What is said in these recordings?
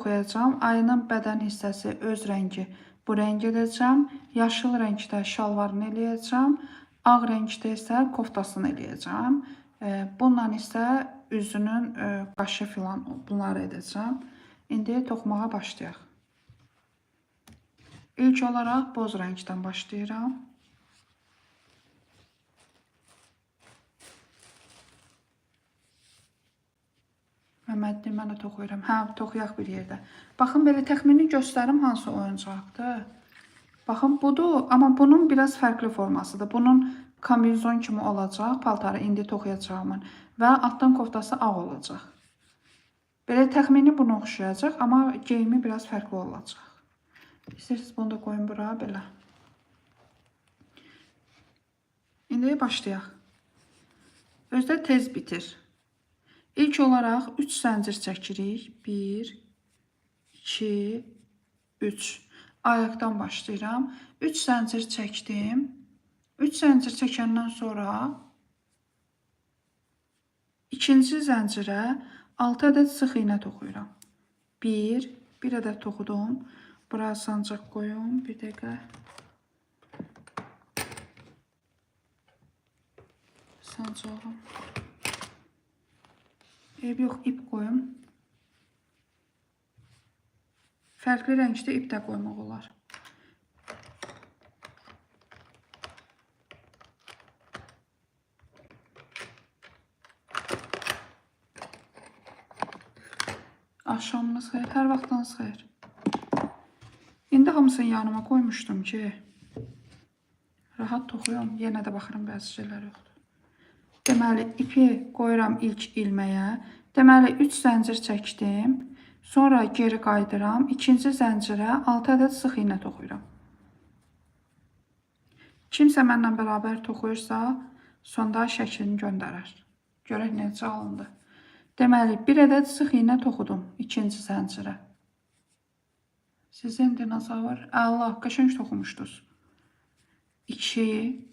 Qoyacağım. Ayının bədən hissəsi öz rəngi bu rəng edəcəm. Yaşıl rəngdə şalvarını eləyəcəm. Ağ rəngdə isə koftasını eləyəcəm. Bununla isə üzünün qaşı filan bunları edəcəm. İndi toxumağa başlayaq. İlk olaraq boz rəngdən başlayıram. Məmmədli, mən də toxuyuram. Hə, toxuyaq bir yerdə. Baxın, belə təxmini göstərim hansı oyuncaqdır. Baxın, budur, amma bunun biraz fərqli formasıdır. Bunun kamizon kimi olacaq, paltarı indi toxuyacağımın və altdan koftası ağ olacaq. Belə təxmini buna oxşayacaq, amma geyimi biraz fərqli olacaq. İstəyirsiniz bunu da qoyun bura, belə. İndi başlayaq. Özdə tez bitir. İlk olaraq 3 zəncir çəkirik. 1, 2, 3. Ayaqdan başlayıram. 3 zəncir çəkdim. 3 zəncir çəkəndən sonra ikinci zəncirə 6 ədəd sıx iynə toxuyuram. 1 ədəd toxudum. Bura sancaq qoyum. Bir dəqiqə. Sancağım. Yox, ip qoyum. Fərqli rəngdə ip də qoymaq olar. Axşamınız xeyir, hər vaxtınız xeyir. İndi hamısını yanıma qoymuşdum ki, rahat toxuyum. Yenə də baxıram, bəzi şeylər yoxdur. Deməli, ipi qoyuram ilk ilməyə. Deməli, 3 zəncir çəkdim. Sonra geri qaydıram. İkinci zəncirə 6 ədəd sıx iynə toxuyuram. Kimsə mənlə bərabər toxuyursa, sonda şəklini göndərər. Görək necə alındı. Deməli, 1 ədəd sıx iynə toxudum ikinci zəncirə. Sizin dinozavr, Allah, qəşəng toxumuşdunuz. 2,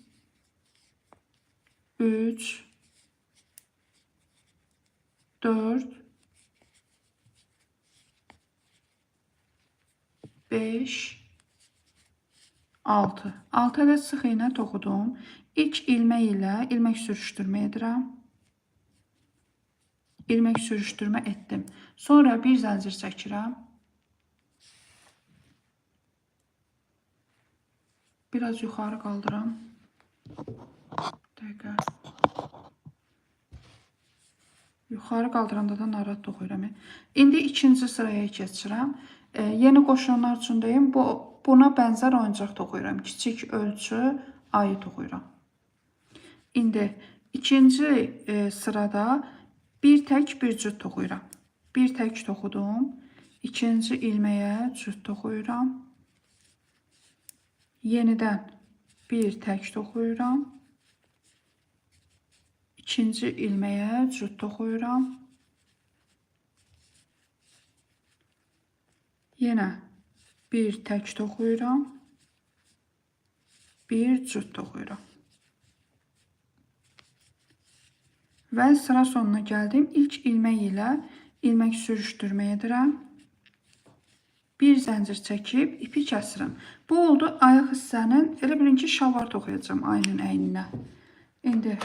3, 4, 5, 6. 6 ədəd sıx iynə toxudum. İlk ilmək ilə ilmək sürüşdürmə edirəm. İlmək sürüşdürmə etdim. Sonra bir zəncir çəkirəm. Biraz yuxarı qaldıram. Dəqiqə. Yuxarı qaldıranda da narahat toxuyuram. İndi ikinci sıraya keçirəm. Yeni qoşulanlar üçün deyim, buna bənzər oyuncaq toxuyuram. Kiçik ölçü ayı toxuyuram. İndi ikinci sırada bir tək bir cüt toxuyuram. Bir tək toxudum. İkinci ilməyə cüt toxuyuram. Yenidən bir tək toxuyuram. İkinci ilməyə cüt toxuyuram. Yenə bir tək toxuyuram. Bir cüt toxuyuram. Və sıra sonuna gəldim. İlk ilmək ilə ilmək sürüşdürmə edirəm. Bir zəncir çəkib ipi kəsirəm. Bu oldu ayaq hissənin, elə bilin ki, şalvar toxuyacağım ayının əyninə. İndi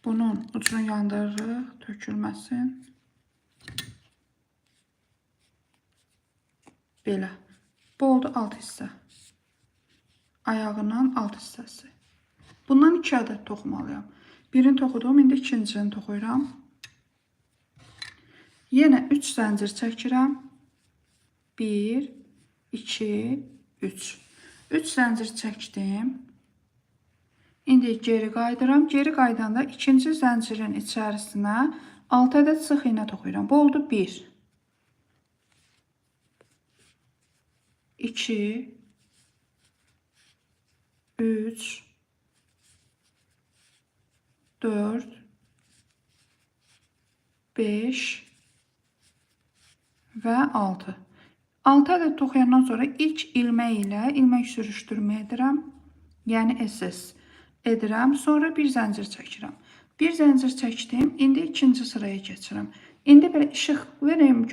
bunun ucunu yandırırıq, tökülməsin. Belə. Bu oldu alt hissə. Ayağının alt hissəsi. Bundan 2 ədəd toxumalıyam. Birini toxudum, indi ikincini toxuyuram. Yenə 3 zəncir çəkirəm. 1, 2, 3. 3 zəncir çəkdim. İndi geri qaydıram. Geri qaydanda ikinci zəncirin içərisinə 6 ədəd sıx iynə toxuyuram. Bu oldu 1, 2, 3, 4, 5 və 6. 6 ədəd toxuyandan sonra ilk ilmək ilə ilmək sürüşdürmə edirəm. Yəni SS edirəm. Sonra bir zəncir çəkirəm. Bir zəncir çəkdim. İndi ikinci sıraya keçirəm. İndi bir işıq verim.